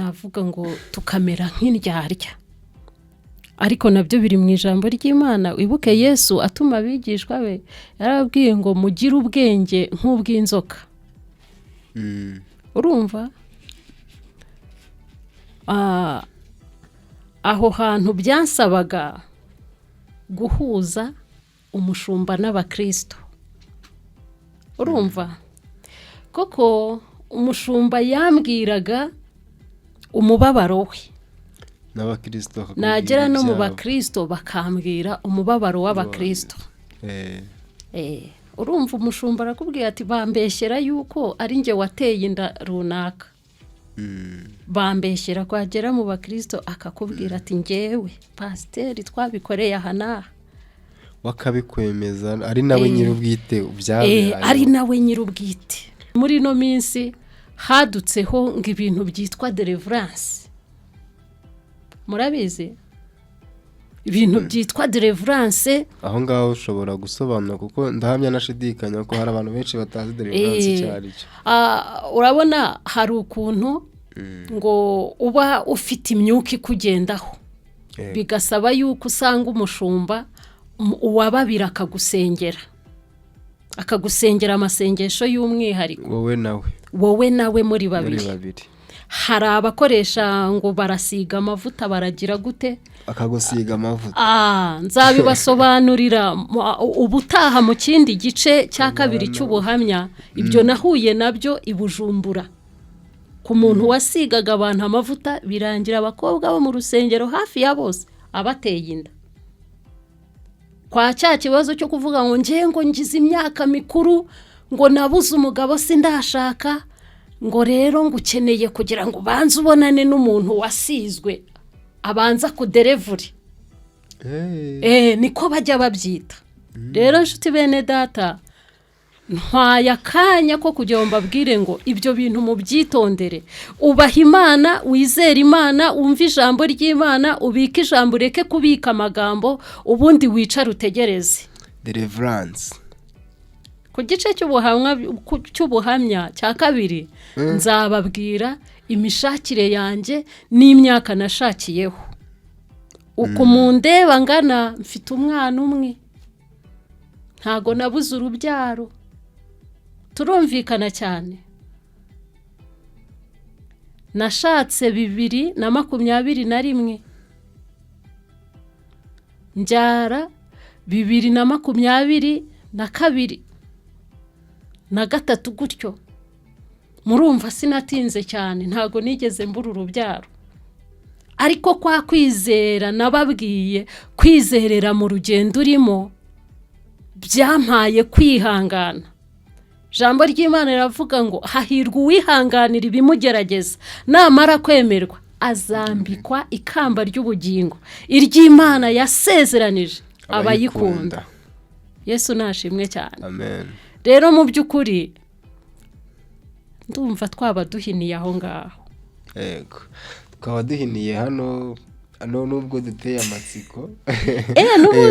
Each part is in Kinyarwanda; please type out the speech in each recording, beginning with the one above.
navuga ngo tukamera nk'indyarya, ariko nabyo biri mu ijambo ry'Imana. Wibuke Yesu atuma abigishwa be yarababwiye ngo mugire ubwenge nk'ubw'inzoka. Urumva aho hantu byansabaga guhuza umushumba n'abakristo. Urumva koko umushumba yambwiraga umubabaro we, n'abakristo nagera no mu bakristo bakambwira umubabaro w'abakristo. Urumva umushumba arakubwira ati bambeshyera yuko ari nge wateye inda runaka, bambeshyera kwagera mu bakristo akakubwira ati ngewe pasiteri twabikoreye aha n'aha, wakabikwemeza ari nawe nyir'ubwite ubyabaye. Ari nawe nyir'ubwite. Muri no minsi hadutseho ngo ibintu byitwa deliverance. Murabizi ibintu byitwa deliverance? Aho ngaho ushobora gusobanura kuko ndahamya nashidikanya ko hari abantu benshi batazi deliverance cyari cyo. Urabona hari ukuntu ngo uba ufite imyuka ikugendaho, bigasaba yuko usanga umushumba uwababira akagusengera amasengesho y'umwihariko, wowe nawe muri babiri. Hari abakoresha ngo barasiga amavuta, baragira gute akagusiga amavuta. Nzabibasobanurira ubutaha mu kindi gice cya kabiri cy'ubuhamya. Ibyo nahuye nabyo i Bujumbura ku muntu wasigaga abantu amavuta, birangira abakobwa bo mu rusengero hafi ya bose abateye inda. Kwa cya kibazo cyo kuvuga ngo ngo ngize imyaka mikuru, ngo nabuze umugabo sindashaka, ngo rero ngo ukeneye kugira ngo banze ubonane n'umuntu wasizwe abanza kuderevuri. Niko bajya babyita. Rero nshuti bene data, ntwaye akanya ko kugira ngo mbabwire ngo ibyo bintu mubyitondere. Ubaha Imana, wizera Imana, wumva ijambo ry'Imana, ubika ijambo, ureke kubika amagambo, ubundi wicara utegereze deliverance. Ku gice cy'ubuhamya cya kabiri nzababwira imishakire yanjye n'imyaka nashakiyeho. Uko mundeba ngana, mfite umwana umwe, ntago nabuze urubyaro. Turumvikana cyane. Nashatse 2021, njyara 2022 na gatatu gutyo. Murumva sinatinze cyane, ntago nigeze mbura urubyaro. Ariko kwa kwizera nababwiye, kwizerera mu rugendo urimo byampaye kwihangana. Jambo ry'Imana riravuga ngo hahirwa uwihanganira ibimugerageza, namara kwemerwa azambikwa ikamba ry'ubugingo iry'Imana yasezeranije abayikunda. Yesu nashimwe cyane. Amen. Rero mu by'ukuri ndumva twaba duhiniye aho ngaho. Yego, twaba duhiniye hano nubwo duteye amatsiko.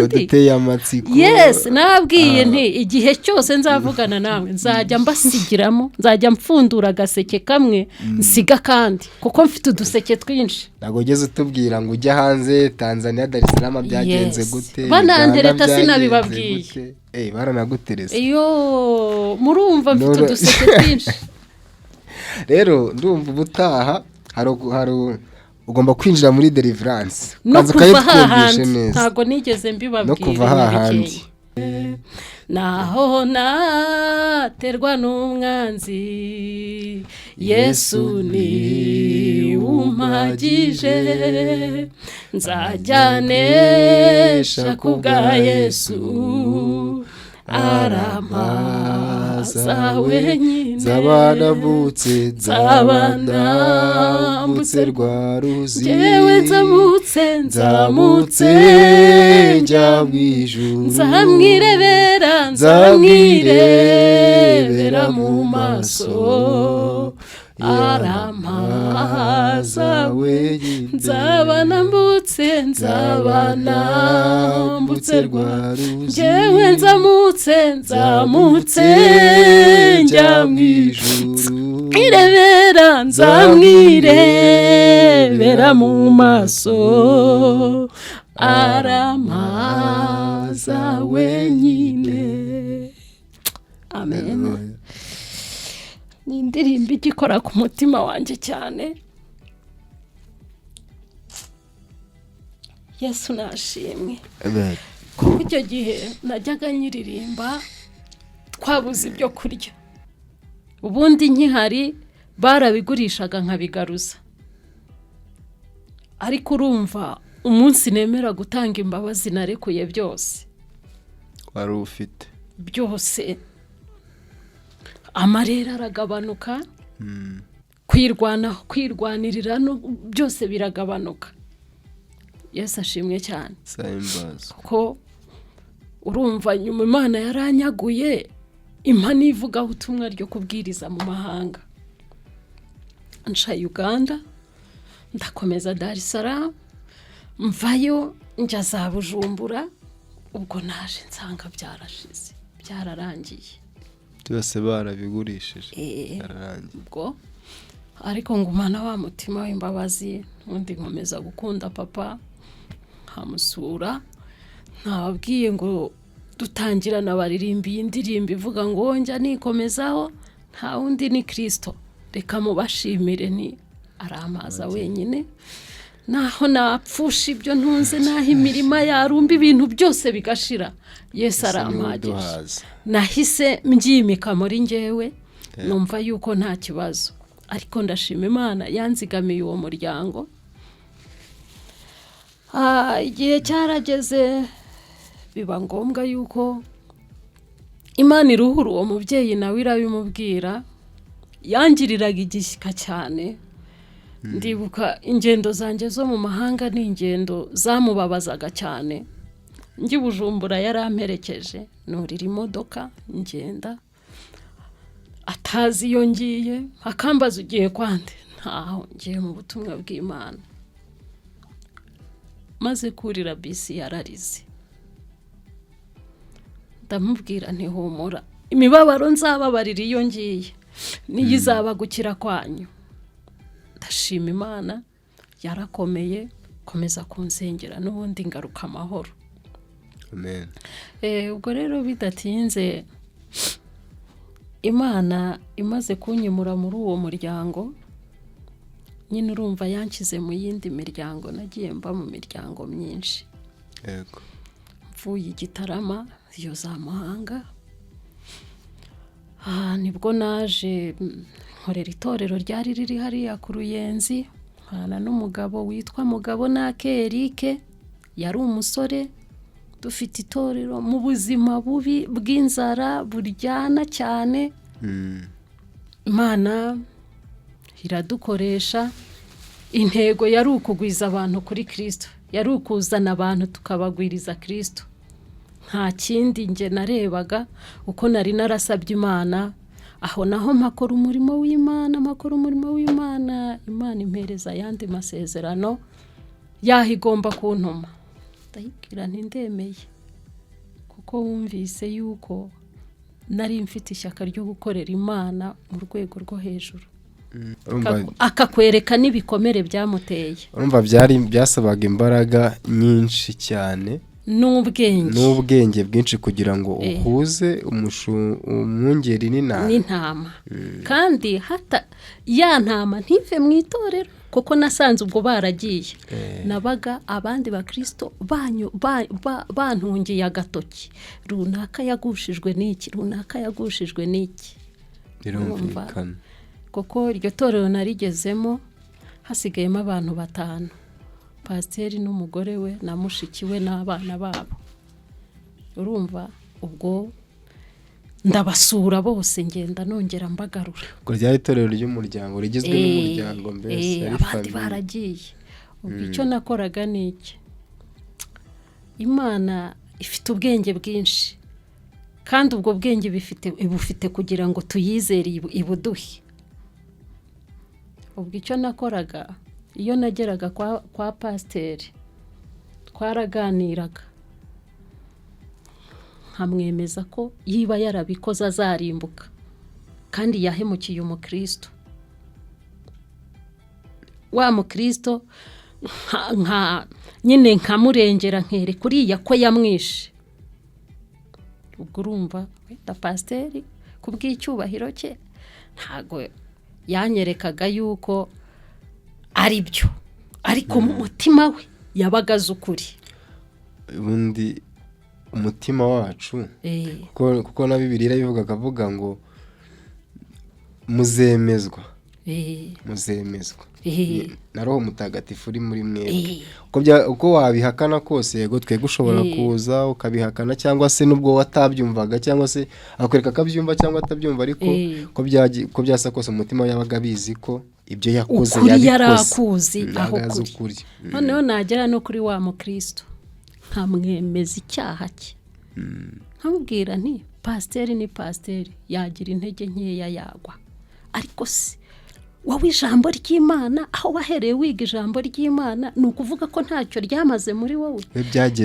Duteye amatsiko. Yes, nabwiye nti igihe cyose nzavugana nawe nzajya mbasigiramo, nzajya mfundura agaseke kamwe nsiga kandi, kuko mfite uduseke twinshi. Nago ugeze utubwira ngo ujya hanze Tanzania, Dar es Salaam byagenze gute? Banantereta sinabibabwiye. Baranaguteresa. Murumva mfite uduseke twinshi. Rero ndumva ubutaha hari ugomba kwinjira muri deliverance. No kuva hahandi, ntago nigeze mbibabwira. No kuva hahandi. Naho naterwa n'umwanzi, Yesu ni umpagije, nzajyanesha kubwa Yesu, arampaza wenyine. Nzabanambutse rwa ruzi, jewe nzamutse njya mwijuru, nzamwirebera mu maso, arampaza wenyine. Nzabanambutse rwa ruzi, jewe nzamutse njya mwijuru, irebera nzamwirebera mu maso aramaza wenyine. Amen. Ni indirimbo igikora ku mutima wanjye cyane. Yesu nashimwe. Amen. Kuko icyo gihe najyaga nyiririmba twabuze ibyo kurya, ubundi nkihari barabigurishaga nkabigaruza, ariko urumva umunsi nemera gutanga imbabazi narekuye byose wari ufite byose, amarira aragabanuka, kwirwanirira byose biragabanuka. Yesu ashimwe cyane. Kuko urumva nyuma Imana yaranyaguye impa n'ivugabutumwa ryo kubwiriza mu mahanga. Nca Uganda, ndakomeza Dar es Salaam, mvayo njya za Bujumbura, ubwo naje nsanga byarashize, byararangiye. Byose barabigurishije, byararangiye. Ubwo ariko ngumana wa mutima w'imbabazi, undi nkomeza gukunda papa, nkamusura, ntababwiye ngo dutangirana baririmbiye indirimbo ivuga ngo njya nikomezaho, nta wundi ni Kristo, reka mubashimire ni aramaza wenyine, naho napfusha ibyo ntunze, naho imirima yarumba ibintu byose bigashira, Yesu arampagije. Nahise mbyimika muri njyewe, numva yuko nta kibazo, ariko ndashima Imana yanzigamiye uwo muryango. Igihe cyarageze biba ngombwa yuko Imana iruhura uwo mubyeyi, nawe irabimubwira. Yangiriraga igishyika cyane, ndibuka ingendo zanjye zo mu mahanga ni ingendo zamubabazaga cyane. Ngi Bujumbura yaramperekeje, nurira imodoka ngenda, atazi iyo ngiye, akambaza ugiye kwande, ntaho ngiye mu butumwa bw'Imana. Maze kurira bisi yararize, ndamubwira nti humura, imibabaro nzababarira iyo ngiye niyo izaba gukira kwanyu. Ndashima Imana, yarakomeye, komeza kunsengera, n'ubundi ngaruka amahoro. Amen. Ubwo rero bidatinze Imana imaze kunyimura muri uwo muryango, nyine urumva yankize mu yindi miryango, nagiye mba mu miryango myinshi. Yego. Mvuye Gitarama iyo za Muhanga, nibwo naje nkorera itorero ryari riri hariya ku Ruyenzi, nkana n'umugabo witwa Mugabo Nakerike, yari umusore, dufite itorero mu buzima bubi bw'inzara buryana cyane. Imana iradukoresha, intego yari ukugwiza abantu kuri Kristo, yari ukuzana abantu tukabagwiriza Kristo. Nta kindi nge narebaga, uko nari narasabye Imana, aho naho mpakora umurimo w'Imana, Imana impereza yandi masezerano yaho igomba kuntuma. Ndayibwira nti ndemeye, kuko wumvise yuko nari mfite ishyaka ryo gukorera Imana mu rwego rwo hejuru. Akakwereka n'ibikomere byamuteye. Urumva byasabaga imbaraga nyinshi cyane, n'ubwenge bwinshi kugira ngo uhuze umwungeri n'intama. Kandi hata ya ntama ntive mu itorero, kuko nasanze ubwo baragiye, nabaga abandi ba Kristo bantungiye agatoki, runaka yagushijwe n'iki, runaka yagushijwe n'iki. Birumvikana. Kuko iryo torero narigezemo hasigayemo abantu 5, pasiteri n'umugore we na mushiki we n'abana babo. Urumva ubwo ndabasura bose, ngenda nongera mbagarura. Ngo ryari itorero ry'umuryango rigizwe n'umuryango mbese, abandi baragiye. Ubwo icyo nakoraga ni iki, Imana ifite ubwenge bwinshi, kandi ubwo bwenge ibufite kugira ngo tuyizere ibuduhe. Ubwo icyo nakoraga, iyo nageraga kwa pasiteri twaraganiraga, nkamwemeza ko yiba yarabikoze azarimbuka, kandi yahemukiye umukristo. wa mukristo nyine nkamurengera nkere kuriya ko yamwishe. Ubwo urumva wenda pasiteri kubw'icyubahiro cye ntago yanyerekaga yuko ari byo, ariko mu mutima we yabaga azi ukuri. ubundi umutima wacu kuko na Bibiliya irabivuga, akavuga ngo muzemezwa na Roho Mutagatifu uri muri mwebwe. Uko wabihakana kose, yego twebwe ushobora kuza ukabihakana, cyangwa se nubwo watabyumvaga, cyangwa se akwereka akabyumva cyangwa atabyumva, ariko ko byasa kose umutima yabaga abizi ko ibyo yakoze yarakuzi aho kuri. Noneho nagera no kuri wa mukristo nkamwemeza icyaha cye, nkamubwira nti pasiteri ni pasiteri, yagira intege nkeya yagwa, ariko se wowe ijambo ry'Imana aho wahereye wiga ijambo ry'Imana ni ukuvuga ko ntacyo ryamaze muri wowe.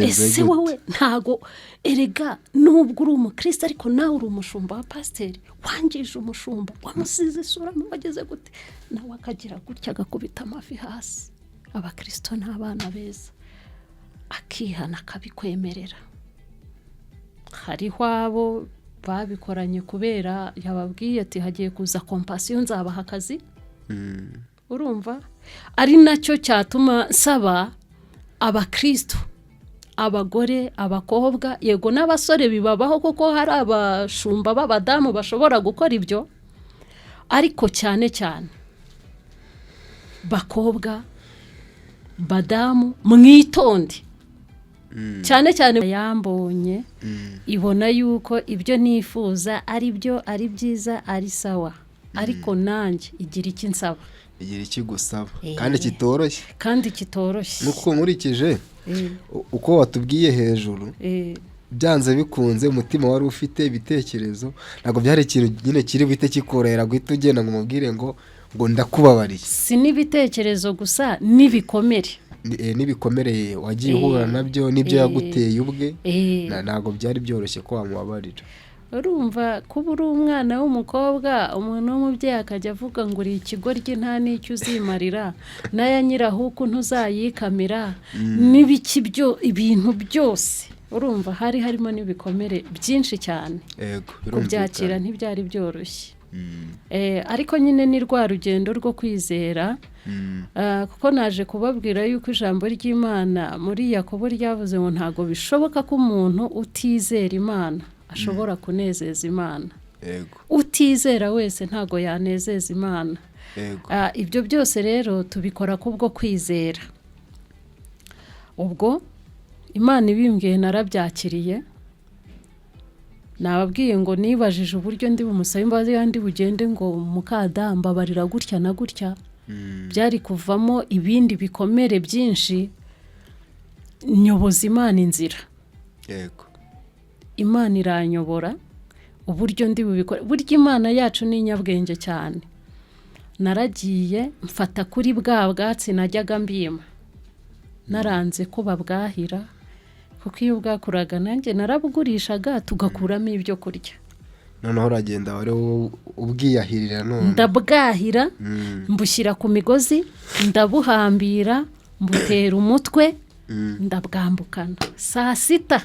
Ese wowe ntago erega nubwo uri umukristo ariko nawe uri umushumba wa pasiteri, wangije umushumba, wamusize isura wageze gute, nawe akagira gutya agakubita amavi hasi. Abakristo ni abana beza, akihana akabikwemerera. Hariho abo babikoranye kubera yababwiye ati hagiye kuza kompasiyo, nzabaha akazi. Urumva ari nacyo cyatuma nsaba abakristo, abagore, abakobwa, yego n'abasore bibabaho kuko hari abashumba b'abadamu bashobora gukora ibyo, ariko cyane cyane bakobwa, badamu, mwitonde cyane cyane. Yambonye ibona yuko ibyo nifuza ari byo, ari byiza, ari sawa, ariko nanjye igira iki nsaba, igira iki gusaba, kandi kitoroshye nuko nkurikije uko watubwiye hejuru. Byanze bikunze umutima wari ufite ibitekerezo, ntabwo byari ikintu nyine kiri bite kikorera guhita ugenda ngo umubwire ngo ndakubabariye. Si n'ibitekerezo gusa, n'ibikomereye wagiye uhura nabyo, n'ibyo yaguteye ubwe, ntabwo byari byoroshye ko wamubabarira. Urumva kuba uri umwana w'umukobwa, umuntu w'umubyeyi akajya avuga ngo uri ikigoryi nta n'icyo uzimarira, n'aya nyirahuku ntuzayikamira, n'ibiki byo ibintu byose. Urumva harimo n'ibikomere byinshi cyane, kubyakira ntibyari byoroshye. Ariko nyine ni rwa rugendo rwo kwizera, kuko naje kubabwira yuko ijambo ry'Imana muri Yakobo ryavuze ngo ntago bishoboka ko umuntu utizera Imana ashobora kunezeza Imana. Utizera wese ntago yanezeza Imana. Ibyo byose rero tubikora kubwo kwizera. Ubwo Imana ibimbwiye narabyakiriye, nababwiye ngo nibajije uburyo ndi bumusabe imbabazi kandi bugende ngo mukadamba barira gutya na gutya, byari kuvamo ibindi bikomere byinshi. Nyoboza Imana inzira, Imana iranyobora uburyo ndi bubikora. Burya Imana yacu ni inyabwenge cyane. Naragiye mfata kuri bwa bwatsi najyaga mbima, naranze ko babwahira, kuko iyo bwakuraga nanjye narabugurishaga tugakuramo ibyo kurya. Noneho uragenda wari ubwiyahirira, none ndabwahira, mbushyira ku migozi, ndabuhambira, mbutera umutwe, ndabwambukana. Saa 6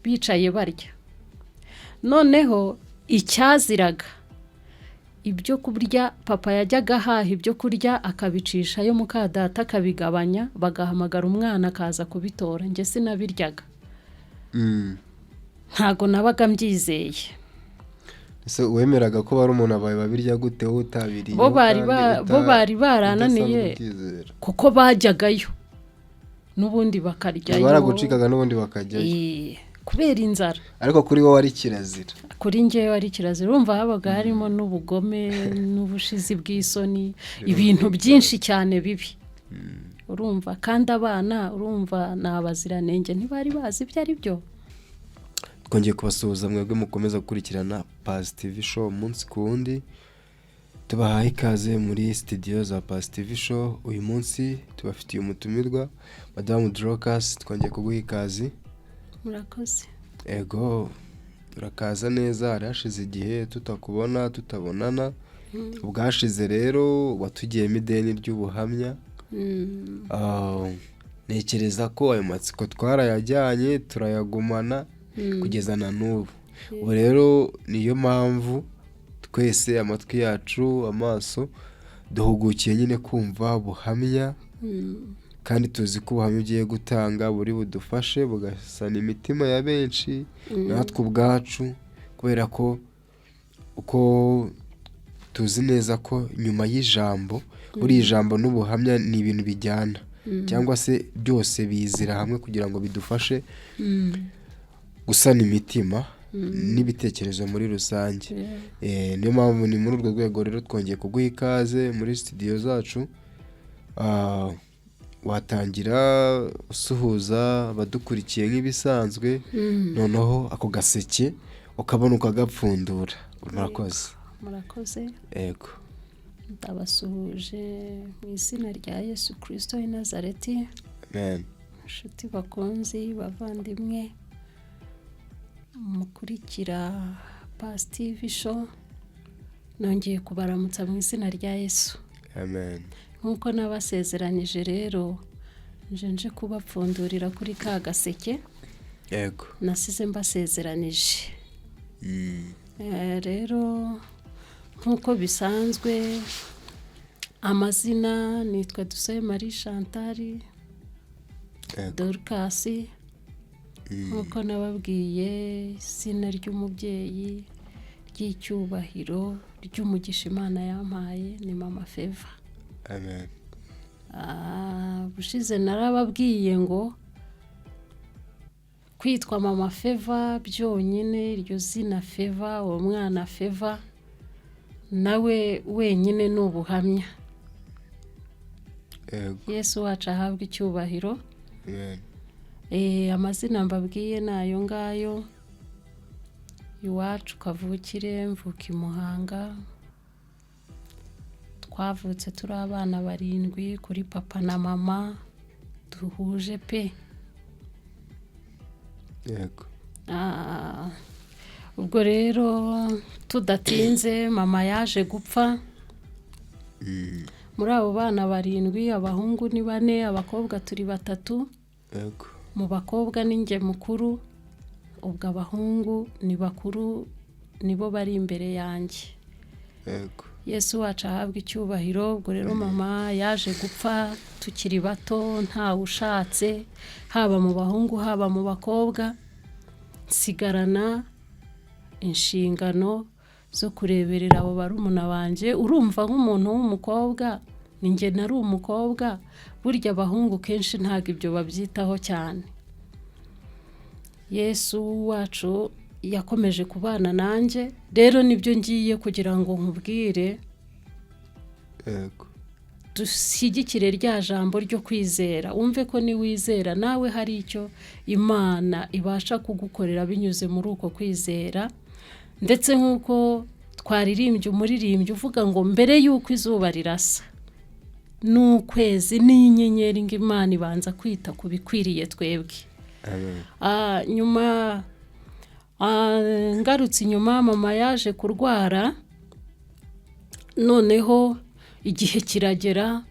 bicaye barya. Noneho icyaziraga ibyo kurya, papa yajyaga ahaha ibyo kurya akabicishayo, mukadata akabigabanya, bagahamagara umwana akaza kubitora. Njye sinabiryaga, ntago nabaga mbyizeye. Ese wemeraga ko bari umuntu abaye babirya gute wowe utabiriye? Bo bari barananiye kuko bajyagayo n'ubundi bakaryayo, baragucikaga n'ubundi bakajyayo kubera inzara. Ariko kuri wowe ari kirazira? Kuri njye wari kirazira. Urumva habaga harimo n'ubugome n'ubushizi bw'isoni, ibintu byinshi cyane bibi. Urumva kandi abana urumva nabaziranenge ntibari bazi ibyo ari byo. Twongeye kubasuhuza mwebwe mukomeza gukurikirana Paz TV Show umunsi ku wundi. Tubahaye ikaze muri studio za Paz TV Show. Uyu munsi tubafitiye umutumirwa Madame Dorcas. Twongeye kuguha ikaze. Murakoze. Ego urakaza neza, arashize igihe tutakubona tutabonana. ubwashize rero watugiyemo ideni ry'ubuhamya. Ntekereza ko ayo matsiko twarayajyanye turayagumana kugeza na n'ubu. Ubu rero niyo mpamvu twese amatwi yacu amaso duhugukiye nyine kumva buhamya, kandi tuzi ko ubuhamya ugiye gutanga buri budufashe bugasana imitima ya benshi natwe ubwacu, kubera ko uko tuzi neza ko nyuma y'ijambo buri ijambo n'ubuhamya ni ibintu bijyana, cyangwa se byose bizira hamwe kugira ngo bidufashe gusana imitima n'ibitekerezo muri rusange. Niyo mpamvu ni muri urwo rwego rero twongeye kuguha ikaze muri studio zacu. Watangira usuhuza abadukurikiye nk'ibisanzwe, noneho ako gaseke ukabona ukagapfundura. Murakoze. Yego. Ndabasuhuje mu izina rya Yesu Kristo w'i Nazareti. Amen. Inshuti bakunzi bavandimwe mukurikira Past TV show, nongeye kubaramutsa mu izina rya Yesu. Amen. Nkuko nabasezeranyije rero nje kubapfundurira kuri ka gaseke. Yego. Nasize mbasezeranije. Rero nkuko bisanzwe amazina nitwa Dusabe Marie Chantal Dorcas. Nkuko nababwiye izina ry'umubyeyi ry'icyubahiro ry'umugisha Imana yampaye ni Mama Favor. Amen. Bushize narababwiye ngo kwitwa Mama Favor byonyine, iryo zina Favor, uwo mwana Favor nawe wenyine n'ubuhamya. Yesu wacu ahabwa icyubahiro. Amen. Amazina mbabwiye nayo ngayo. Iwacu kavukire mvuka i Muhanga. Twavutse turi abana 7 kuri papa na mama duhuje pe. Yego. Ubwo rero tudatinze mama yaje gupfa. Muri abo bana 7 abahungu ni 4, abakobwa turi 3. Yego. Mu bakobwa ninjye mukuru, ubwo abahungu ni bakuru nibo bari imbere yanjye. Yego. Yesu wacu ahabwa icyubahiro. Ubwo rero mama yaje gupfa tukiri bato, nta ushatse, haba mu bahungu haba mu bakobwa. Sigarana inshingano zo kureberera abo barumuna banje. Urumva nk'umuntu w'umukobwa, ninjye nari umukobwa, burya abahungu kenshi ntago ibyo babyitaho cyane. Yesu wacu yakomeje kubana nanjye, rero nibyo ngiye kugira ngo nkubwire. Yego. Dushyigikire rya jambo ryo kwizera. Wumve ko ni wizera nawe hari icyo Imana ibasha kugukorera binyuze muri uko kwizera. Ndetse nkuko twaririmbye umuririmbyi uvuga ngo mbere yuko izuba rirasa n'ukwezi n'inyenyeri ngo Imana ibanza kwita ku bikwiriye twebwe. Amen. Nyuma ngarutse inyuma mama yaje kurwara, noneho igihe kiragera,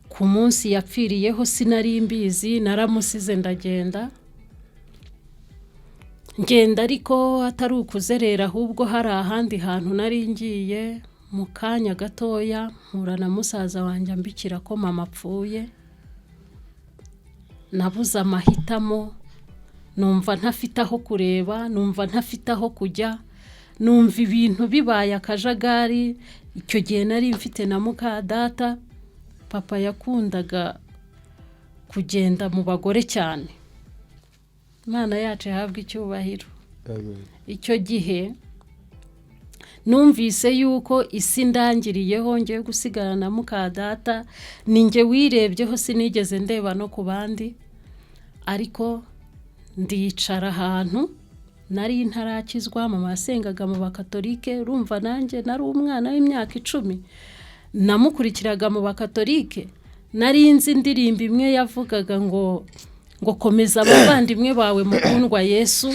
ku munsi yapfiriyeho sinari mbizi, naramusize ndagenda. Ariko atari ukuzerera, ahubwo hari ahandi hantu nari ngiye. Mu kanya gatoya mpura na musaza wanjye ambikira ko mama apfuye. Nabuze amahitamo, numva ntafite aho kureba, numva ntafite aho kujya, numva ibintu bibaye akajagari. Icyo gihe nari mfite na muka data, papa yakundaga kugenda mu bagore cyane. Imana yacu yahabwa icyubahiro. Amen. Icyo gihe numvise yuko isi ndangiriyeho, ngiye gusigara na muka data. Ninjye wirebyeho, sinigeze ndeba no ku bandi. Ariko ndicara ahantu nari ntarakizwa, mama yasengaga mu bakatolike. Urumva nanjye nari umwana w'imyaka 10, namukurikiraga mu bakatolike. Nari nzi indirimbo imwe yavugaga ngo komeza abavandimwe bawe mukundwa Yesu,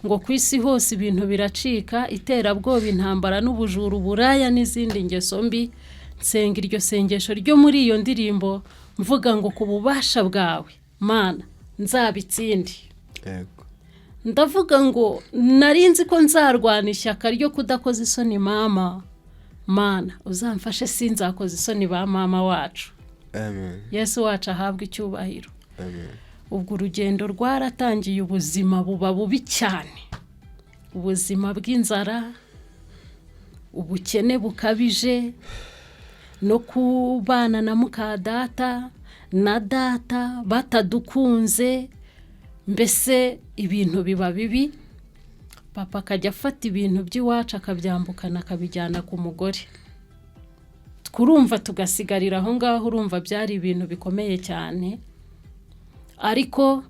ngo ku isi hose ibintu biracika, iterabwoba, intambara n'ubujura, uburaya n'izindi ngeso mbi. Nsenga iryo sengesho ryo muri iyo ndirimbo mvuga ngo ku bubasha bwawe Mana nzabitsindi. Ndavuga ngo narinzi ko nzarwana ishyaka ryo kudakoza isoni mama. Mana uzamfashe sinzakoza isoni ba mama wacu. Amen. Yesu wacu ahabwa icyubahiro. Amen. Ubwo urugendo rwaratangiye, ubuzima buba bubi cyane, ubuzima bw'inzara, ubukene bukabije, no kubana na muka data na data batadukunze, mbese ibintu biba bibi. Papa akajya afata ibintu by'iwacu akabyambukana akabijyana ku mugore, kurumva tugasigarira aho ngaho. Urumva byari ibintu bikomeye cyane, ariko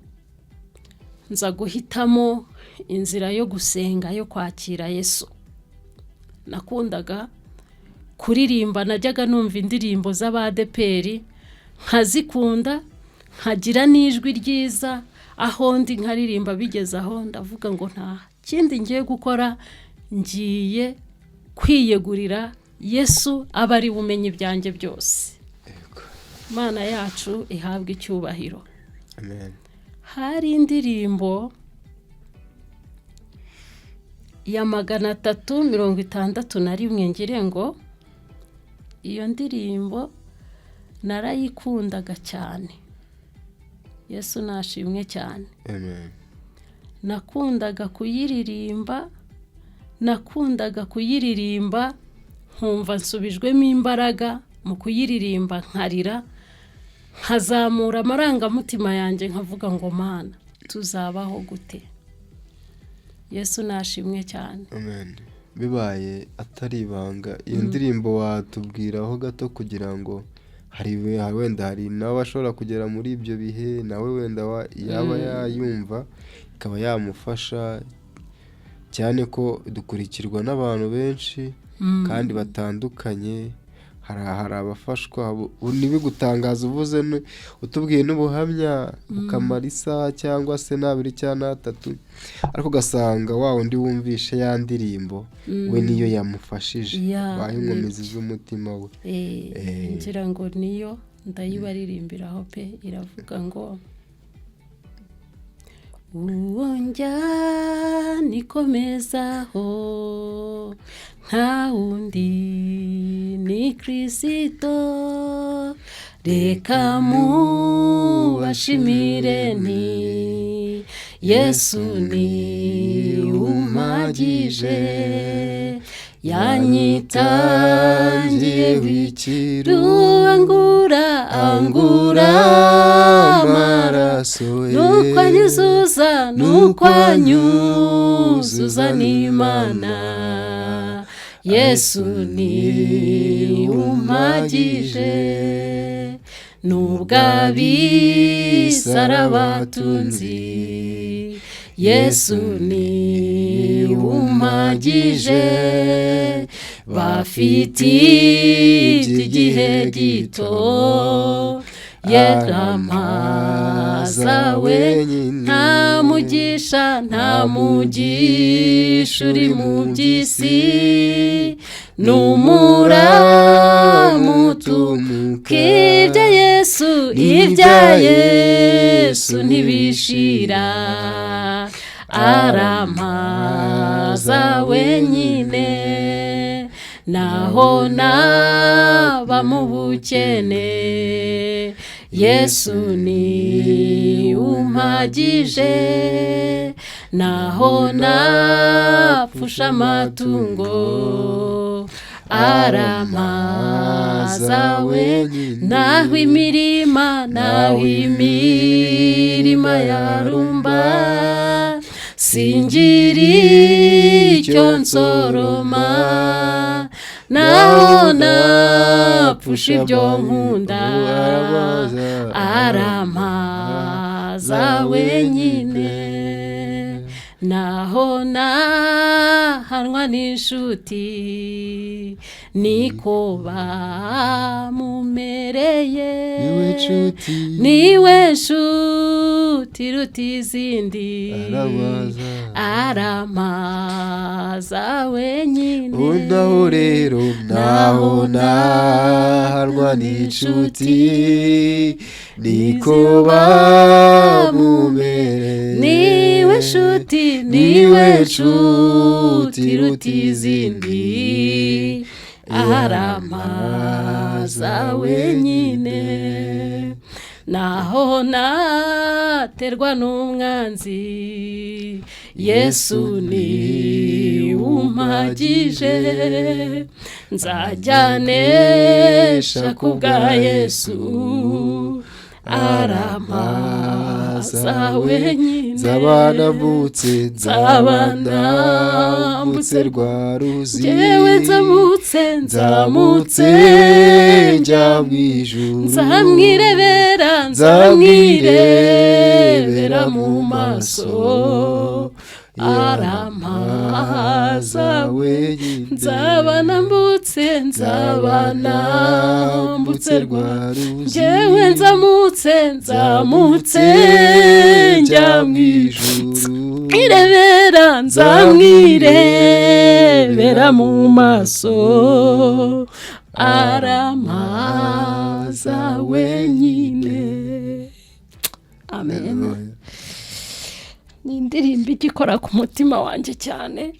nza guhitamo inzira yo gusenga, yo kwakira Yesu. Nakundaga kuririmba, najyaga numva indirimbo z'abadeperi nkazikunda, nkagira n'ijwi ryiza, aho ndi nkaririmba. Bigeze aho ndavuga ngo nta kindi ngiye gukora, ngiye kwiyegurira Yesu aba ari bumenye ibyanjye byose. Mana yacu ihabwa icyubahiro. Amen. Hari indirimbo ya 361 ngire ngo iyo ndirimbo narayikundaga cyane. Yesu nashimwe cyane. Amen. Nakundaga kuyiririmba nkumva nsubijwemo imbaraga mu kuyiririmba, nkarira, nkazamura amarangamutima yanjye, nkavuga ngo Mana tuzabaho gute. Yesu nashimwe cyane. Amen. Bibaye atari ibanga, iyo ndirimbo watubwiraho gato kugira ngo wenda hari nawe ashobora kugera muri ibyo bihe, nawe wenda yaba yayumva ikaba yamufasha cyane, ko dukurikirwa n'abantu benshi kandi batandukanye. hari abafashwa, ntibigutangaza uvuze utubwiye n'ubuhamya bukamara isaha cyangwa se n'abiri cyangwa n'atatu, ariko ugasanga wa undi wumvishe ya ndirimbo we niyo yamufashije, baye inkomezi z'umutima we. ngira ngo niyo ndayibaririmbiraho pe. iravuga ngo uwo njya nikomezaho nta wundi ni Kristo, reka mubashimire nti Yesu ni umpagije, yanyitangiyeho ikiru, angura amaraso ye, nukwanyuzuza n'Imana. Yesu ni umpagije, nubwo ab'isarabatunzi. Yesu ni umpagije, bafite iby'igihe gito, yarampaza wenyine. nta mugisha uri mu by'isi, n'umuramutuka. ibya Yesu ntibishira, arampaza wenyine. naho naba mu bukene, Yesu ni umpagije. naho napfusha amatungo, arampaza wenyine. naho imirima yarumba, singira icyo nsoroma. naho napfusha ibyo nkunda, arampaza wenyine. naho nahanwa n'inshuti, niko bamumereye. niwe nshuti inshuti iruta izindi aramaza wenyine unaho rero naho nahanwa n'inshuti niko bamubere niwe nshuti iruta izindi aramaza wenyine naho naterwa n'umwanzi Yesu ni umpagije nzajyanesha kubwa Yesu aramaza wenyine nzabandambutse rwa ruzi jewe nzamutse njya mw'ijuru nzamwirebera mu maso aramaza wenyine nzabanambutse rwa ruzi jewe nzamutse njya mw'ijuru nzamwirebera mu maso aramaza wenyine. Amen. Ni indirimbo igikora ku mutima wanjye cyane.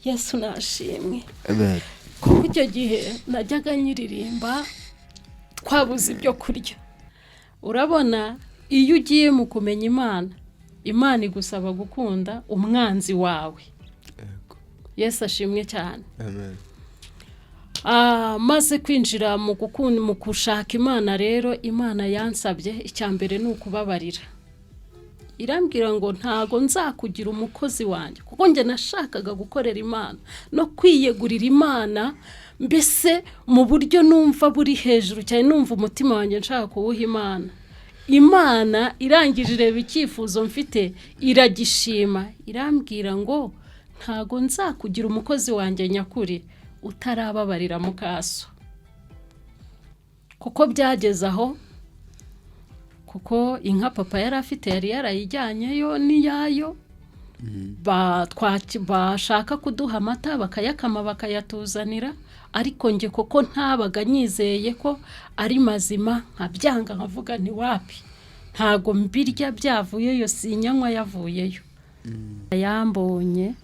Yesu nashimwe. Amen. Kuko icyo gihe najyaga nyiririmba twabuze ibyo kurya. Urabona iyo ugiye mu kumenya Imana igusaba gukunda umwanzi wawe. Yesu ashimwe cyane. Amen. Maze kwinjira mu gushaka Imana rero Imana yansabye icyambere ni ukubabarira. Irambwira ngo ntago nzakugira umukozi wanjye kuko nge nashakaga gukorera Imana no kwiyegurira Imana, mbese mu buryo numva buri hejuru cyane, numva umutima wanjye nshaka kuwuha Imana. Imana irangije ireba icyifuzo mfite iragishima, irambwira ngo ntago nzakugira umukozi wanjye nyakuri utarababarira mukaso. Kuko byageze aho, kuko inka papa yari afite yari yarayijyanyeyo niyayo, bashaka kuduha amata bakayakama bakayatuzanira, ariko nge koko ntabaga nyizeye ko ari mazima, nkabyanga nkavuga ni wapi, ntago mbirya byavuyeyo, sinyanywa yavuyeyo. Yambonye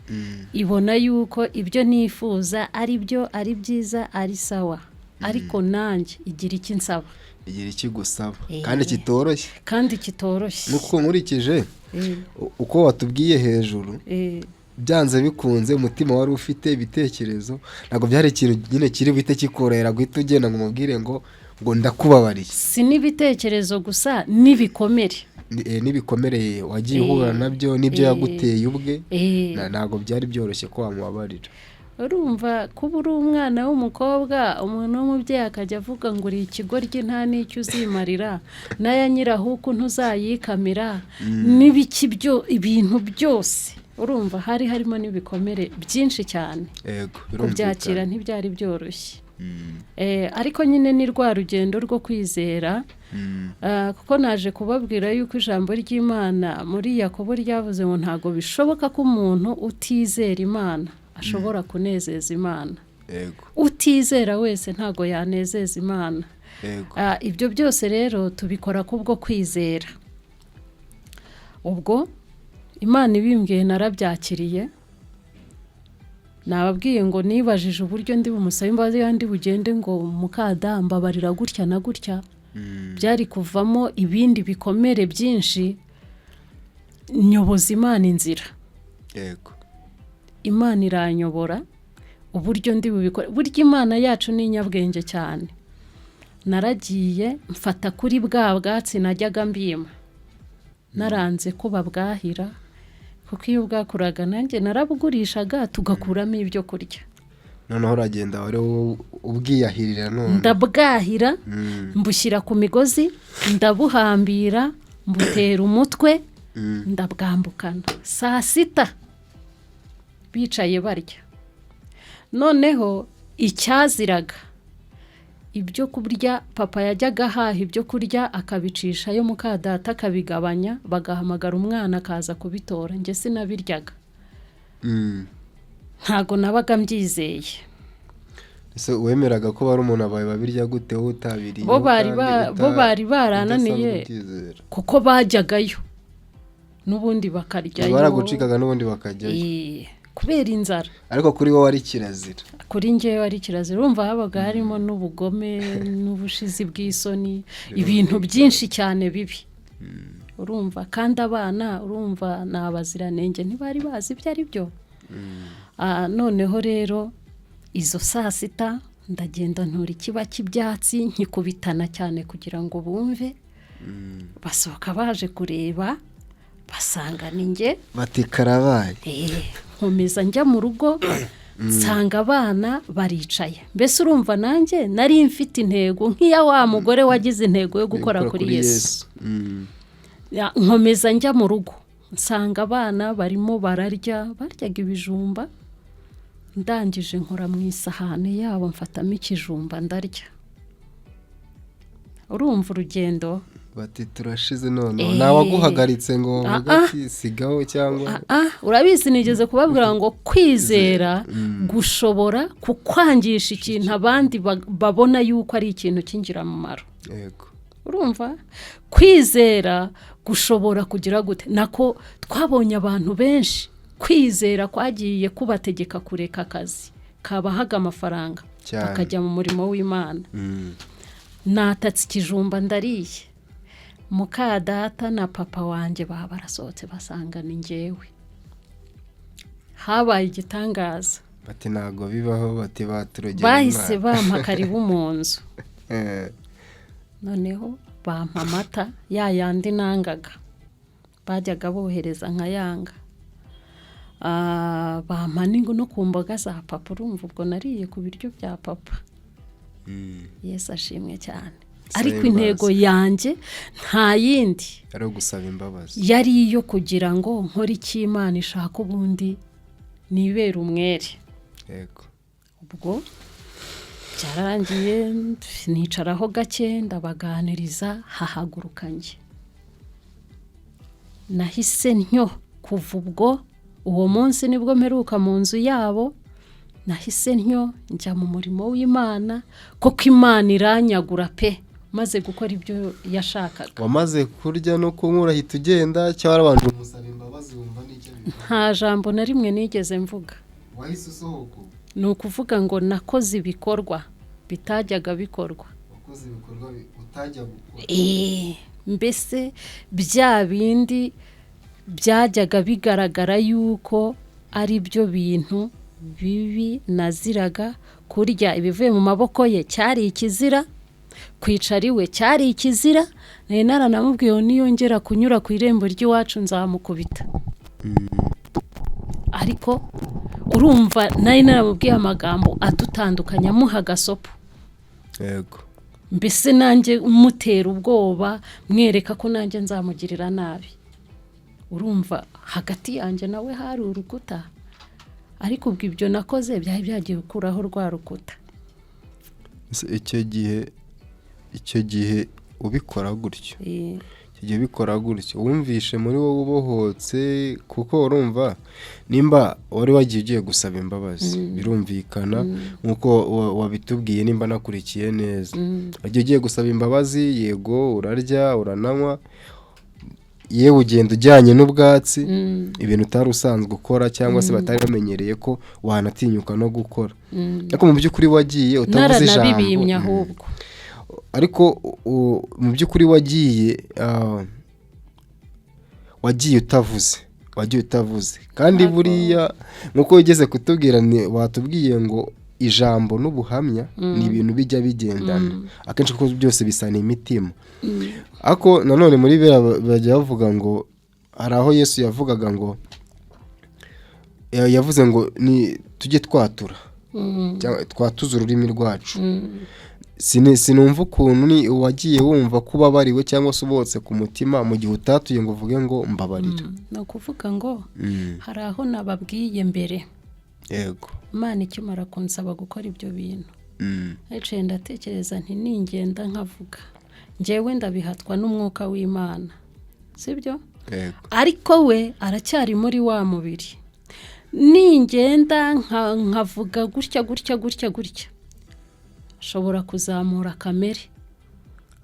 ibona yuko ibyo nifuza ari byo, ari byiza, ari sawa, ariko nanjye igira iki nsaba, igira iki gusaba kandi kitoroshye nuko nkurikije uko watubwiye hejuru, byanze bikunze umutima wari ufite ibitekerezo, ntabwo byari ikintu nyine kiri bite kikorera guhita ugenda ngo umubwire ngo ndakubabariye. Si n'ibitekerezo gusa, n'ibikomere n'ibikomereye wagiye uhura nabyo, n'ibyo yaguteye ubwe, ntabwo byari byoroshye ko wamubabarira. Urumva kuba uri umwana w'umukobwa, umuntu w'umubyeyi akajya avuga ngo uri ikigoryi nta n'icyo uzimarira, naya nyirahuku ntuzayikamira, n'ibiki byo ibintu byose. Urumva hari harimo n'ibikomere byinshi cyane, kubyakira ntibyari byoroshye. Ariko nyine ni rwa rugendo rwo kwizera, kuko naje kubabwira yuko ijambo ry'Imana muri Yakobo ryavuze ngo ntago bishoboka ko umuntu utizera Imana ashobora kunezeza Imana. Utizera wese ntago yanezeza Imana. Ibyo byose rero tubikora kubwo kwizera. Ubwo Imana ibimbwiye narabyakiriye, nababwiye ngo nibajije uburyo ndi bumusabe imbabazi kandi bugende ngo mukadamba barira gutya na gutya, byari kuvamo ibindi bikomere byinshi. Nyoboza Imana inzira. Imana iranyobora uburyo ndi bubikora. Burya Imana yacu ni inyabwenge cyane. Naragiye mfata kuri bwa bwatsi najyaga mbima, naranze ko babwahira, kuko iyo bwakuraga nanjye narabugurishaga tugakuramo ibyo kurya. Noneho uragenda wari ubwiyahirira none. Ndabwahira, mbushyira ku migozi, ndabuhambira, mbutera umutwe, ndabwambukana. Saa 6 bicaye barya. Noneho icyaziraga ibyo kurya papa yajyaga ahaha ibyo kurya akabicisha yo muka data akabigabanya bagahamagara umwana akaza kubitora njye sinabiryaga ntago nabaga mbyizeye ese wemeraga ko bari umuntu abaye babirya gute wowe utabiriye bo bari barananiye kuko bajyagayo n'ubundi bakaryayo baragucikaga n'ubundi bakajyayo kubera inzara ariko kuri wowe ari kirazira kuri njyewe ari kirazira urumva habaga harimo n'ubugome n'ubushizi bw'isoni ibintu byinshi cyane bibi urumva kandi abana urumva n'abaziranenge ntibari bazi ibyo ari byo noneho rero izo saa sita ndagenda ntura ikiba cy'ibyatsi nkikubitana cyane kugira ngo bumve basohoka baje kureba basanga ninjye bati karabaye nkomeza njya mu rugo nsanga abana baricaye mbese urumva nanjye nari mfite intego nk'iya wa mugore wagize intego yo gukora kuri Yesu nkomeza njya mu rugo nsanga abana barimo bararyaga ibijumba ndangije nkora mu isahani yabo mfatamo ikijumba ndarya urumva urugendo bati turashize none nawe aguhagaritse ngo uvuge sigaho cyangwa urabizi nigeze kubabwira ngo kwizera gushobora kukwangisha ikintu abandi babona yuko ari ikintu cy'ingirakamaro yego urumva kwizera gushobora kugira gute nako twabonye abantu benshi kwizera kwagiye kubategeka kureka akazi kabahaga amafaranga bakajya mu murimo w'Imana natatse ikijumba ndariye muka data na papa wanjye barasohotse basanga ni njyewe habaye igitangaza bati ntago bibaho bati baturogeye bahise bampa karibu mu nzu noneho bampa amata yandi nangaga bajyaga bohereza nkayanga bampa no ku mboga za papa urumva ubwo nariye ku biryo bya papa Yesu ashimwe cyane ariko intego yanjye nta yindi ari gusaba imbabazi yari iyo kugira ngo nkore icyo Imana ishaka ubundi nibera umwere yego ubwo cyarangiye nicaraho gake ndabaganiriza hahaguruka njye nahise ntyo kuva ubwo uwo munsi nibwo mperuka mu nzu yabo nahise ntyo njya mu murimo w'Imana kuko Imana iranyagura pe maze gukora ibyo yashakaga wamaze kurya no kunywa urahita ugenda cyangwa abantu umusaba imbabazi wumva n'icyo nta jambo na rimwe nigeze mvuga wahise usohoka ni ukuvuga ngo nakoze ibikorwa bitajyaga bikorwa wakoze ibikorwa utajya gukora mbese bya bindi byajyaga bigaragara yuko ari byo bintu bibi naziraga kurya ibivuye mu maboko ye cyari ikizira kwicara iwe cyari ikizira nari naranamubwiye niyongera kunyura ku irembo ry'iwacu nzamukubita ariko urumva nari naramubwiye amagambo adutandukanya muha gasopo yego mbese nanjye mutera ubwoba mwereka ko nanjye nzamugirira nabi urumva hagati yanjye nawe hari urukuta ariko ubwo ibyo nakoze byari byagiye gukuraho rwa rukuta icyo gihe ubikora gutyo icyo gihe ubikora gutyo wumvishe muri wowe ubohotse kuko urumva nimba wari wagiye ugiye gusaba imbabazi birumvikana nk'uko wabitubwiye nimba nakurikiye neza wagiye ugiye gusaba imbabazi yego urarya urananywa yewe ugenda ujyanye n'ubwatsi ibintu utari usanzwe ukora cyangwa se batari bamenyereye ko wanatinyuka no gukora ariko mu by'ukuri wagiye utavuze ijambo ariko mu by'ukuri wagiye utavuze kandi buriya nk'uko wigeze kutubwira watubwiye ngo ijambo n'ubuhamya ni ibintu bijya bigendana akenshi kuko byose bisana imitima ariko nanone muri bajya bavuga ngo hari aho Yesu yavugaga ngo yavuze ngo tujye twatuza ururimi rwacu sinumva ukuntu wagiye wumva kuba bariwe cyangwa se ubotse ku mutima mu gihe utatuye ngo uvuge ngo mbabarira ni ukuvuga ngo hari aho nababwiye mbere yego Imana ikimara kunsaba gukora ibyo bintu Naciye ndatekereza nti ningenda nkavuga njyewe ndabihatwa n'umwuka w'Imana sibyo ariko we aracyari muri wa mubiri ningenda nkavuga gutya ashobora kuzamura kamere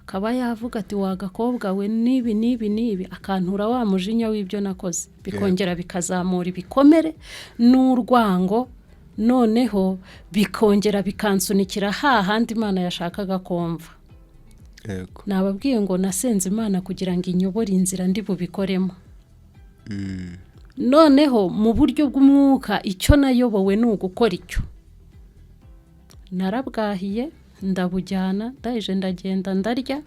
akaba yavuga ati wagakobwa we nibi akantura wa mujinya w'ibyo nakoze bikongera bikazamura ibikomere n'urwango noneho bikongera bikansunikira hahandi Imana yashakaga kumva. Nababwiye ngo nasenze Imana kugira ngo inyobore inzira ndi bubikoremo. Noneho mu buryo bw'umwuka icyo nayobowe ni ugukora icyo. Narabwahiye ndabujyana ndaje ndagenda ndarya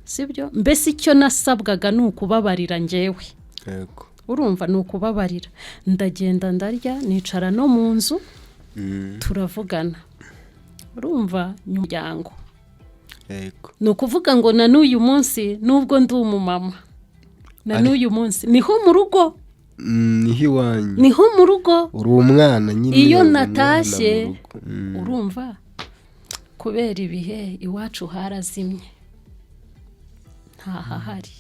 sibyo mbese icyo nasabwaga ni ukubabarira njyewe. Urumva ni ukubabarira ndagenda ndarya nicara no mu nzu turavugana. Urumva nyumuryango ni ukuvuga ngo na n'uyu munsi nubwo ndi umumama na n'uyu munsi niho mu rugo niho mu rugo uri umwana nyine iyo natashye urumva kubera ibihe iwacu harazimye ntahahari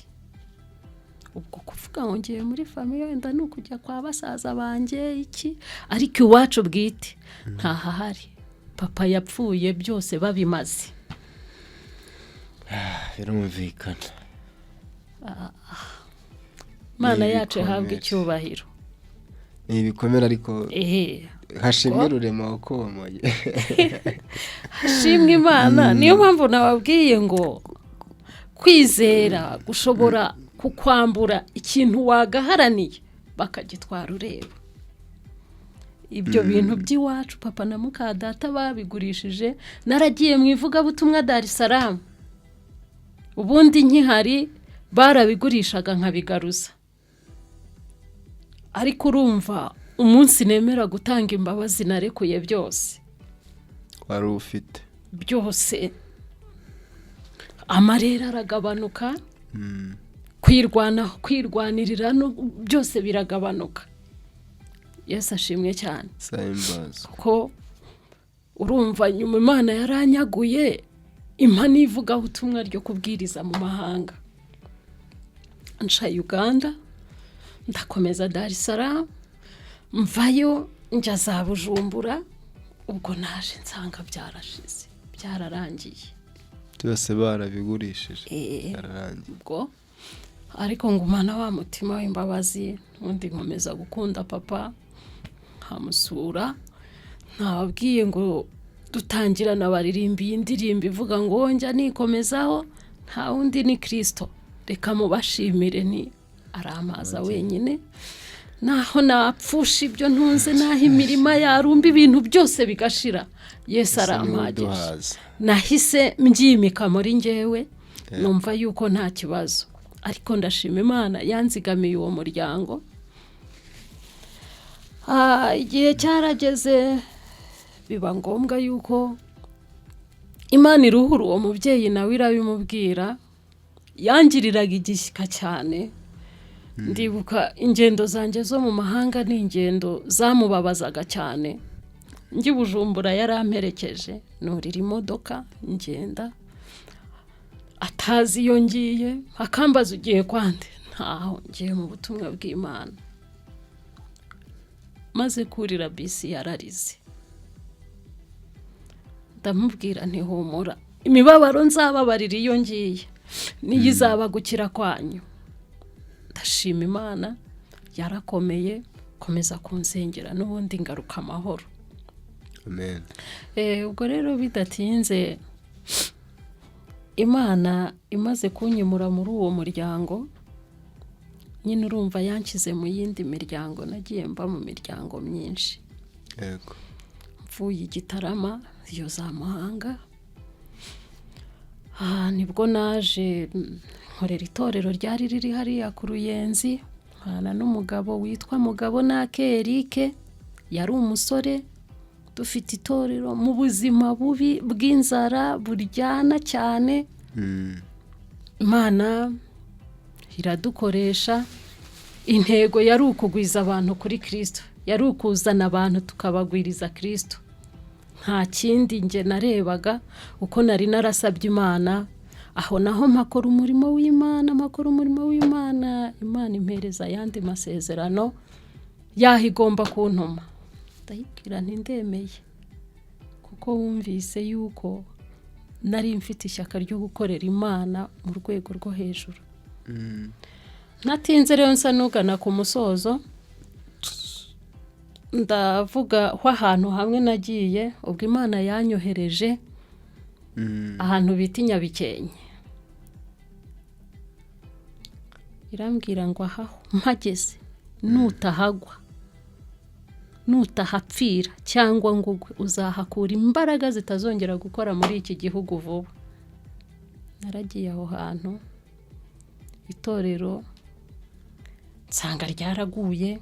ubwo kuvuga ngo ngiye muri famiye wenda ni ukujya kwa basaza banjye iki ariko iwacu bwite ntahahari papa yapfuye byose babimaze. Birumvikana Mana yacu habwe icyubahiro ni ibikomera ariko hashimwe rurema wakomoye hashimwe Imana niyo mpamvu nababwiye ngo kwizera gushobora kukwambura ikintu wagaharaniye bakagitwara ureba. Ibyo bintu by'iwacu papa na muka data babigurishije naragiye mu ivugabutumwa Dar es Salaam ubundi nkihari barabigurishaga nkabigaruza ariko urumva umunsi nemera gutanga imbabazi narekuye byose wari ufite byose amarera aragabanuka kwirwanirira no byose biragabanuka. Yesu ashimwe cyane ko urumva nyuma Imana yaranyaguye impani ivuga ubutumwa ryo kubwiriza mu mahanga nca Uganda ndakomeza Dar es Salaam mvayo njya za Bujumbura ubwo naje nsanga byarashize byararangiye byose barabigurishije byararangiye ubwo ariko ngumana wa mutima w'imbabazi undi nkomeza gukunda papa nkamusura ntababwiye ngo dutangirana baririmbiye indirimbo ivuga ngo njya nikomezaho nta wundi ni Kristo reka mubashimire ni aramaza wenyine naho napfusha ibyo ntunze naho imirima yarumba ibintu byose bigashira Yesu arampagije nahise mbyimika muri njyewe numva yuko nta kibazo ariko ndashima Imana yanzigamiye uwo muryango. Igihe cyarageze biba ngombwa yuko Imana iruhura uwo mubyeyi nawe irabimubwira yangiriraga igishyika cyane. Ndibuka ingendo zanjye zo mu mahanga ni ingendo zamubabazaga cyane. Ngi Bujumbura yaramperekeje nurira imodoka ngenda atazi iyo ngiye akambaza ugiye kwande ntaho ngiye mu butumwa bw'Imana. Maze kurira bisi yararize ndamubwira nti humura imibabaro nzababarira iyo ngiye niyizaba gukira kwanyu. Ndashima Imana yarakomeye komeza kunsengera n'ubundi ngaruka amahoro. Amen. Ubwo rero bidatinze Imana imaze kunyimura muri uwo muryango nyine urumva yankize mu yindi miryango nagiye mba mu miryango myinshi. Mvuye Igitarama iyo za mahanga nibwo naje nkorera itorero ryari riri hariya ku Ruyenzi nkana n'umugabo witwa Mugabo Nake Eric yari umusore dufite itorero mu buzima bubi bw'inzara buryana cyane. Imana iradukoresha intego yari ukugwiza abantu kuri Kristo yari ukuzana abantu tukabagwiriza Kristo nta kindi nge narebaga uko nari narasabye Imana, aho naho mpakora umurimo w'Imana, Imana impereza ayandi masezerano yaho igomba kuntuma. Ndayibwira nti ndemeye, kuko wumvise yuko nari mfite ishyaka ryo gukorera Imana mu rwego rwo hejuru. Natinze rero nsa nugana ku musozo, ndavuga ko ahantu hamwe nagiye ubwo Imana yanyohereje ahantu bita Nyabikenke. Irambwira ngo ahaho mpageze nutahapfira cyangwa ngo uzahakura imbaraga zitazongera gukora muri iki gihugu vuba. Naragiye aho hantu, itorero nsanga ryaraguye,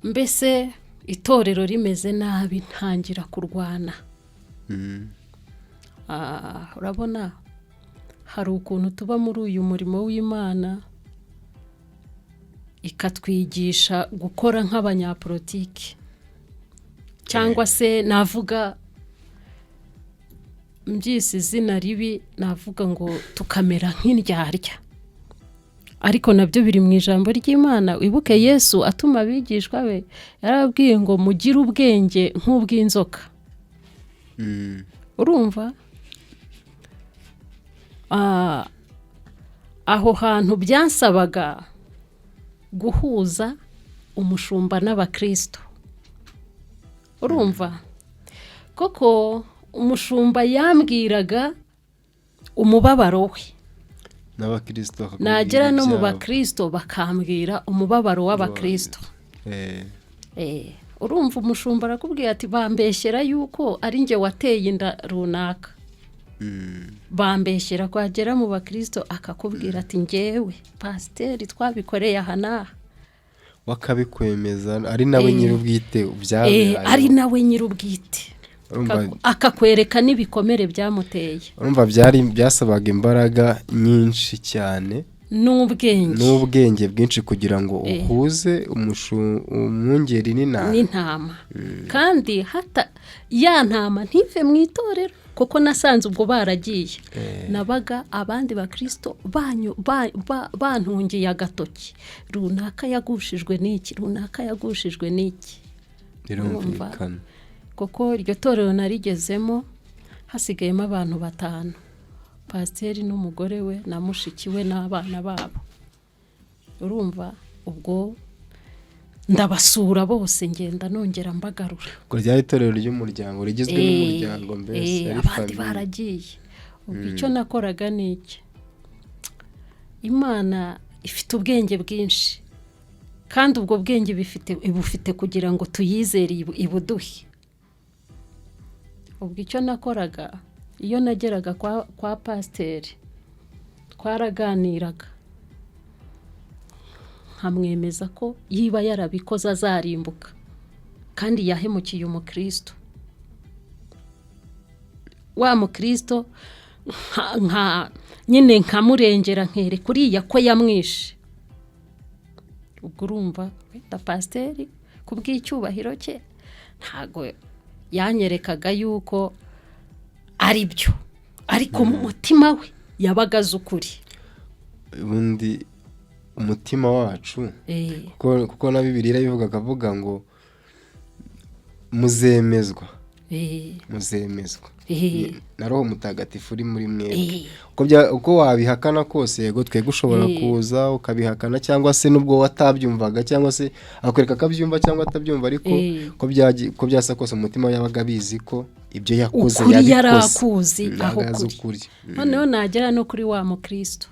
mbese itorero rimeze nabi, ntangira kurwana. Urabona hari ukuntu tuba muri uyu murimo w'Imana ikatwigisha gukora nk'abanyapolitiki, cyangwa se navuga mbyise izina ribi, navuga ngo tukamera nk'indyarya. Ariko nabyo biri mu ijambo ry'Imana. Wibuke Yesu atuma abigishwa be yarababwiye ngo mugire ubwenge nk'ubw'inzoka. Urumva? Aho hantu byansabaga guhuza umushumba n'abakristo. Urumva? Koko umushumba yambwiraga umubabaro we, n'abakristo nagera no mu bakristo bakambwira umubabaro w'abakristo. Urumva umushumba arakubwira ati bambeshyera yuko ari nge wateye inda runaka. Bambeshyera kwagera mu bakristo akakubwira ati ngewe pasiteri twabikoreye aha n'aha, wakabikwemeza ari nawe nyir'ubwite ubyabaye. Ari nawe nyir'ubwite, akakwereka n'ibikomere byamuteye. Urumva byasabaga imbaraga nyinshi cyane n'ubwenge bwinshi kugira ngo uhuze umwungeri n'intama. Kandi hata ya ntama ntive mu itorero, kuko nasanze ubwo baragiye. Nabaga abandi bakristo bantungiye agatoki, runaka yagushijwe n'iki, runaka yagushijwe n'iki. Birumvikana. Kuko iryo torero narigezemo hasigayemo abantu 5, pasiteri n'umugore we na mushiki we n'abana babo. Urumva? Ubwo ndabasura bose, ngenda nongera mbagarura. Ko ryari itorero ry'umuryango rigizwe n'umuryango mbese abandi baragiye. Ubwo icyo nakoraga niki, Imana ifite ubwenge bwinshi, kandi ubwo bwenge ibufite kugira ngo tuyizere ibuduhe. Ubwo icyo nakoraga, iyo nageraga kwa pasiteri twaraganiraga, nkamwemeza ko yiba yarabikoze azarimbuka kandi yahemukiye umukristo. Wa mukristo nyine nkamurengera nkere kuriya ko yamwishe. Ubwo urumva wenda pasiteri kubw'icyubahiro cye ntago yanyerekaga yuko ari byo, ariko mu mutima we yabaga azi ukuri. Ubundi umutima wacu, kuko na Bibiliya ivuga akavuga ngo muzemezwa na Roho Mutagatifu uri muri mwebwe. Uko wabihakana kose, yego twebwe ushobora kuza ukabihakana, cyangwa se nubwo watabyumvaga, cyangwa se akwereka akabyumva cyangwa atabyumva, ariko ko byasa kose umutima yabaga abizi ko ibyo yakoze yarakuzi aho kuri. Noneho nagera no kuri wa mukristo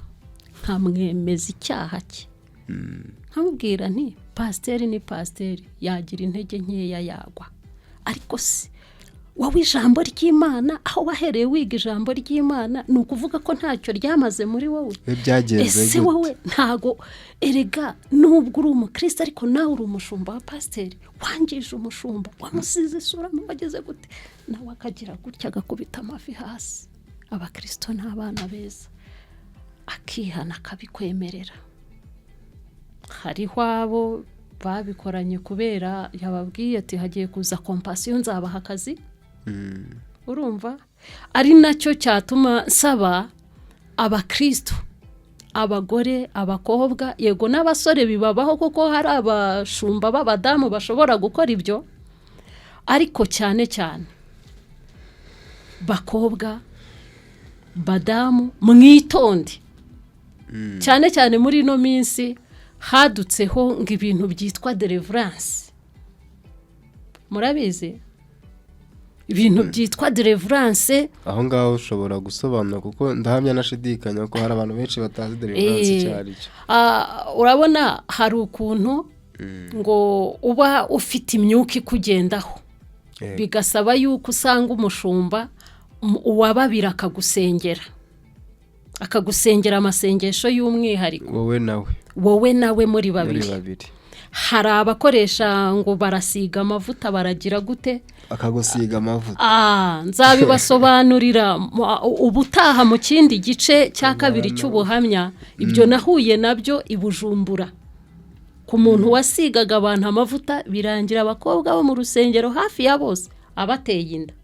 nkamwemeza icyaha cye, nkamubwira nti pasiteri ni pasiteri, yagira intege nkeya yagwa, ariko se wowe ijambo ry'Imana aho wahereye wiga ijambo ry'Imana ni ukuvuga ko ntacyo ryamaze muri wowe. Ese wowe ntago erega nubwo uri umukristo ariko nawe uri umushumba wa pasiteri, wangije umushumba, wamusize isura mubageze gute, nawe akagira gutya agakubita amavi hasi. Abakristo n'abana beza, akihana akabikwemerera. Hariho abo babikoranye kubera yababwiye ati hagiye kuza kompasiyo nzabaha akazi. Urumva ari nacyo cyatuma nsaba abakristo, abagore, abakobwa, yego n'abasore bibabaho kuko hari abashumba b'abadamu bashobora gukora ibyo, ariko cyane cyane bakobwa, badamu, mwitonde. Cyane cyane muri ino minsi hadutseho ngo ibintu byitwa deliverance. Murabizi ibintu byitwa deliverance, aho ngaho ushobora gusobanura kuko ndahamya nashidikanya ko hari abantu benshi batazi deliverance cyari cyo. Urabona hari ukuntu ngo uba ufite imyuka ikugendaho, bigasaba yuko usanga umushumba uwababira akagusengera amasengesho y'umwihariko, wowe nawe muri babiri. Hari abakoresha ngo barasiga amavuta, baragira gute akagusiga amavuta. Nzabibasobanurira ubutaha mu kindi gice cya kabiri cy'ubuhamya. Ibyo nahuye nabyo i Bujumbura ku muntu wasigaga abantu amavuta, birangira abakobwa bo mu rusengero hafi ya bose abateye inda.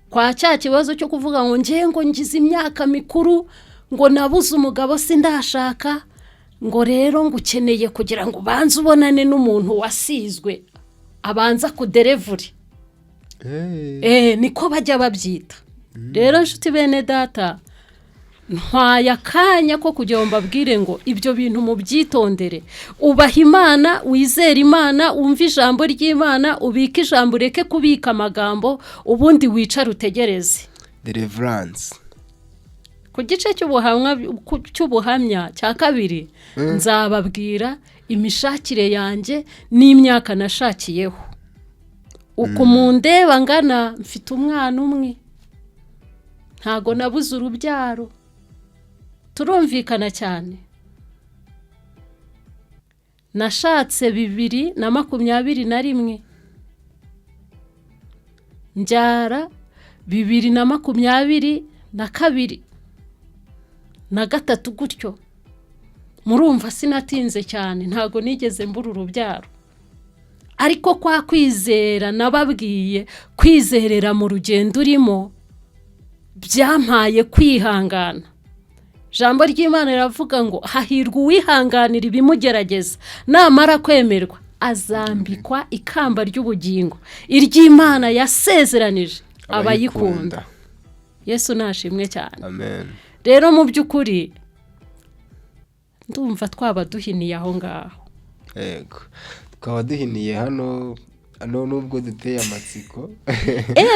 Kwa cya kibazo cyo kuvuga ngo ngo ngize imyaka mikuru, ngo nabuze umugabo sindashaka, ngo rero ngo ukeneye kugira ngo banze ubonane n'umuntu wasizwe abanza kuderevuri. Niko bajya babyita. Rero nshuti bene data, ntwaya akanya ko kugira ngo mbabwire ngo ibyo bintu mu byitondere. Ubaha Imana, wizere Imana, wumva ijambo ry'Imana, ubika ijambo, ureke kubika amagambo, ubundi wicare utegereze deliverance. Ku gice cy'ubuhamya cya kabiri nzababwira imishakire yanjye n'imyaka nashakiyeho. Uko mundeba ngana, mfite umwana umwe, ntago nabuze urubyaro. Turumvikana cyane. Nashatse 2021, njyara 2022 na gatatu gutyo. Murumva sinatinze cyane, ntago nigeze mbura urubyaro. Ariko kwa kwizera nababwiye, kwizerera mu rugendo urimo byampaye kwihangana. Jambo ry'Imana riravuga ngo hahirwa uwihanganira ibimugerageza, namara kwemerwa azambikwa ikamba ry'ubugingo iry'Imana yasezeranije abayikunda. Yesu nashimwe cyane. Amen. Rero mu by'ukuri ndumva twaba duhiniye aho ngaho. Yego, twaba duhiniye hano nubwo duteye amatsiko.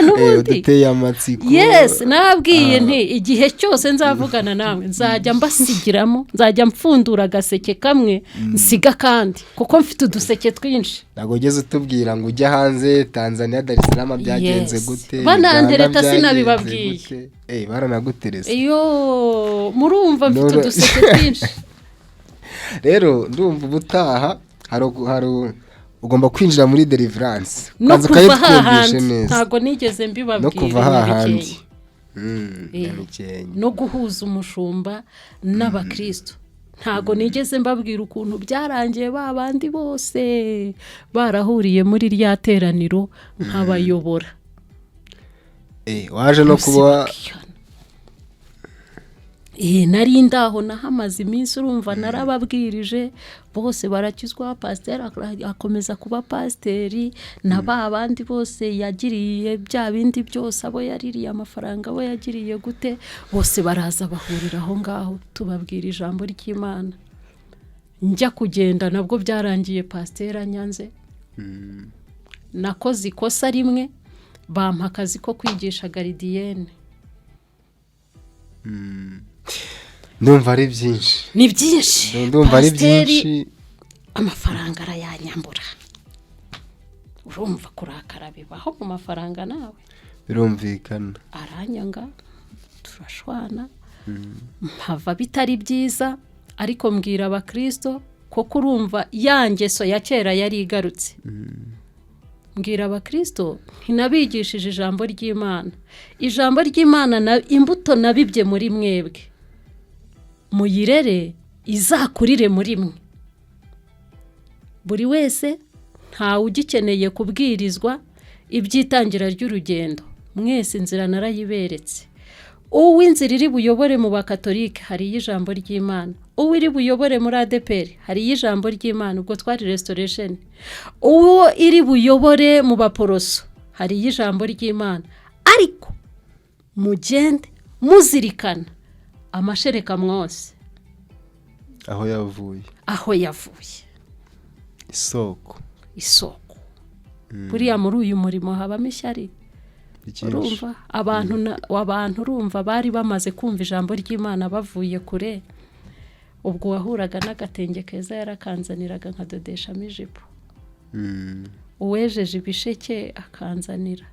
N'ubundi duteye amatsiko. Yes, nabwiye nti igihe cyose nzavugana nawe nzajya mbasigiramo, nzajya mfundura agaseke kamwe nsiga kandi, kuko mfite uduseke twinshi. Nago ugeze utubwira ngo ujya hanze Tanzania, Dar es Salaam byagenze gute? Banantereta sinabibabwiye. Baranaguteresa. Murumva mfite uduseke twinshi. Rero ndumva ubutaha hari ugomba kwinjira muri deliverance. No kuva hahandi, ntago nigeze mbibabwira. No kuva hahandi. No guhuza umushumba n'abakristo. Ntago nigeze mbabwira ukuntu byarangiye babandi bose barahuriye muri rya teraniro nk'abayobora. Waje no kuba nari ndaho nahamaze iminsi, urumva narababwirije bose barakizwa. Pasiteri akomeza kuba pasiteri, na babandi bose yagiriye bya bindi byose, abo yaririye amafaranga, abo yagiriye gute, bose baraza bahurira aho ngaho tubabwira ijambo ry'Imana. Njya kugenda nabwo byarangiye pasiteri anyanze. Nakoze ikosa rimwe, bampa akazi ko kwigisha garidiyene. Ndumva ari byinshi. Ni byinshi. Ndumva ari byinshi. Amafaranga arayanyambura. Urumva kurakara bibaho mu mafaranga nawe. Birumvikana. Aranyanga, turashwana. Mpava bitari byiza, ariko mbwira abakristo ko kurumva yangeso ya kera yari igarutse. Mbwira abakristo ntinabigishije ijambo ry'Imana. Ijambo ry'Imana na imbuto nabibye muri mwebwe, muyirere izakurire muri mwe. buri wese ntawe ugikeneye kubwirizwa iby'itangira ry'urugendo, mwese inzira narayiberetse. Uw'inzira iri buyobore mu bakatolike hariyo ijambo ry'Imana, uwo iri buyobore muri ADPR hariyo ijambo ry'Imana, ubwo twari restoration. Uwo iri buyobore mu baporoso hariyo ijambo ry'Imana, ariko mugende muzirikana amashereka mwose aho yavuye isoko. Buriya muri uyu murimo habamo ishyari. Urumva abantu urumva bari bamaze kumva ijambo ry'Imana bavuye kure, ubwo wahuraga n'agatenge keza yarakanzaniraga nkadodeshamo ijipo, uwejeje ibisheke akanzanira,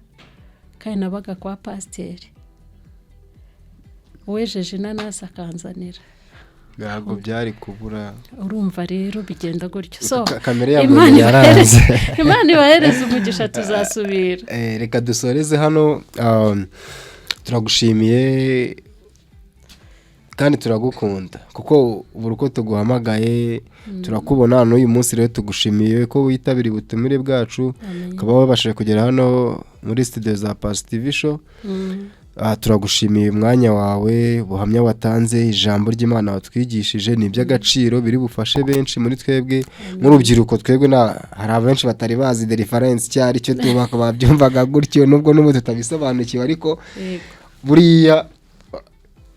kandi nabaga kwa pasiteri, uwejeje inanasi akanzanira, ntabwo byari kubura. Urumva rero bigenda gutyo. So kamere yamuntu yaranze. Imana ibahereze umugisha, tuzasubira. Reka dusoreze hano. Turagushimiye kandi turagukunda kuko buri uko tuguhamagaye turakubona. N'uyu munsi rero tugushimiye ko witabiriye ubutumire bwacu, ukaba wabashije kugera hano muri studio za Pasi TV Show. Turagushimiye umwanya wawe, buhamya watanze, ijambo ry'Imana watwigishije ni iby'agaciro, biri bufashe benshi muri twebwe nk'urubyiruko. Twebwe hari abenshi batari bazi the reference cyari cyo tubaka babyumvaga gutyo, nubwo n'ubu tutabisobanukiwe, ariko buriya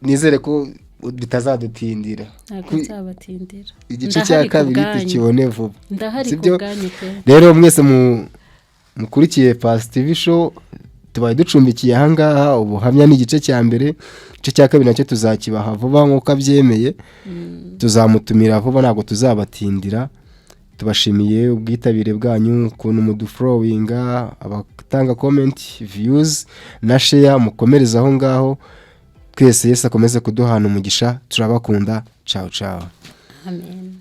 nizere ko bitazadutindira. Igice cya kabiri tukibone vuba, sibyo? Rero mwese mukurikiye Pasi TV Show, tubaye ducumbikiye ahangaha. Ubuhamya ni igice cya mbere, igice cya kabiri nacyo tuzakibaha vuba nk'uko abyemeye. Tuzamutumira vuba, ntabwo tuzabatindira. Tubashimiye ubwitabire bwanyu, ukuntu muduflowinga, abatanga comment, views na share, mukomereza aho ngaho. Twese Yesu akomeze kuduhana umugisha, turabakunda. Ciao ciao. Amen.